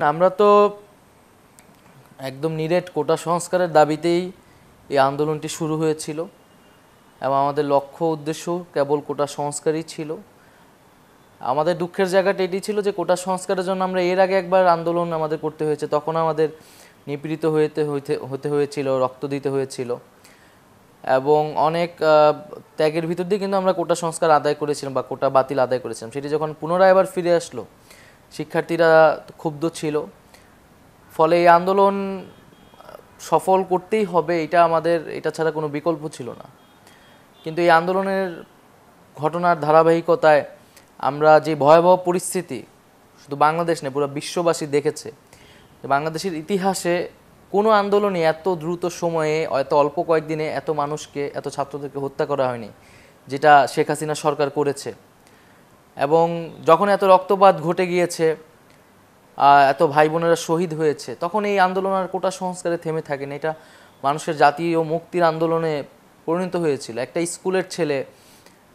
আমরা তো একদম নিরেট কোটা সংস্কারের দাবিতেই এই আন্দোলনটি শুরু হয়েছিল এবং আমাদের লক্ষ্য উদ্দেশ্য কেবল কোটা সংস্কারই ছিল। আমাদের দুঃখের জায়গাটা এটি ছিল যে কোটা সংস্কারের জন্য আমরা এর আগে একবার আন্দোলন আমাদের করতে হয়েছে, তখন আমাদের নিপীড়িত হতে হয়েছিল, রক্ত দিতে হয়েছিল এবং অনেক ত্যাগের ভিতর দিয়ে কিন্তু আমরা কোটা সংস্কার আদায় করেছিলাম বা কোটা বাতিল আদায় করেছিলাম। সেটি যখন পুনরায় আবার ফিরে আসলো, শিক্ষার্থীরা ক্ষুব্ধ ছিল। ফলে এই আন্দোলন সফল করতেই হবে, এটা ছাড়া কোনো বিকল্প ছিল না। কিন্তু এই আন্দোলনের ঘটনার ধারাবাহিকতায় আমরা যে ভয়াবহ পরিস্থিতি শুধু বাংলাদেশ নয় পুরো বিশ্ববাসী দেখেছে, যে বাংলাদেশের ইতিহাসে কোনো আন্দোলনই এত দ্রুত সময়ে এত অল্প কয়েকদিনে এত মানুষকে, এত ছাত্রদেরকে হত্যা করা হয়নি যেটা শেখ হাসিনা সরকার করেছে। এবং যখন এত রক্তপাত ঘটে গিয়েছে, এত ভাই বোনেরা শহীদ হয়েছে, তখন এই আন্দোলন আর কোটা সংস্কারে থেমে থাকেনি। এটা মানুষের জাতীয় মুক্তির আন্দোলনে পরিণত হয়েছিল। একটা স্কুলের ছেলে,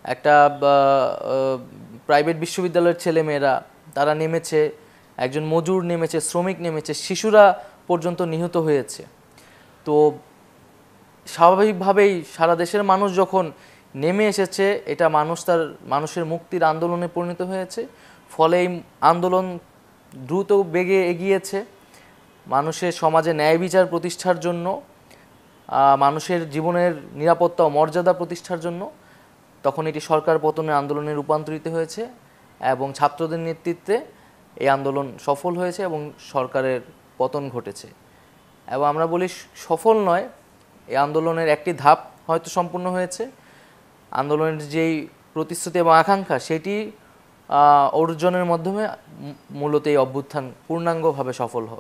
একটা প্রাইভেট বিশ্ববিদ্যালয়ের ছেলে মেয়েরা তারা নেমেছে, একজন মজুর নেমেছে, শ্রমিক নেমেছে, শিশুরা পর্যন্ত নিহত হয়েছে। তো স্বাভাবিকভাবেই সারা দেশের মানুষ যখন নেমে এসেছে, এটা মানুষের মুক্তির আন্দোলনে পরিণত হয়েছে। ফলে এই আন্দোলন দ্রুত বেগে এগিয়েছে মানুষের সমাজে ন্যায় বিচার প্রতিষ্ঠার জন্য, মানুষের জীবনের নিরাপত্তা ও মর্যাদা প্রতিষ্ঠার জন্য। তখন এটি সরকার পতনের আন্দোলনে রূপান্তরিত হয়েছে এবং ছাত্রদের নেতৃত্বে এই আন্দোলন সফল হয়েছে এবং সরকারের পতন ঘটেছে। এবং আমরা বলি সফল নয়, এই আন্দোলনের একটি ধাপ হয়তো সম্পূর্ণ হয়েছে। আন্দোলনের যেই প্রতিশ্রুতি এবং আকাঙ্ক্ষা সেটি অর্জনের মাধ্যমে মূলত এই অভ্যুত্থান পূর্ণাঙ্গভাবে সফল হবে।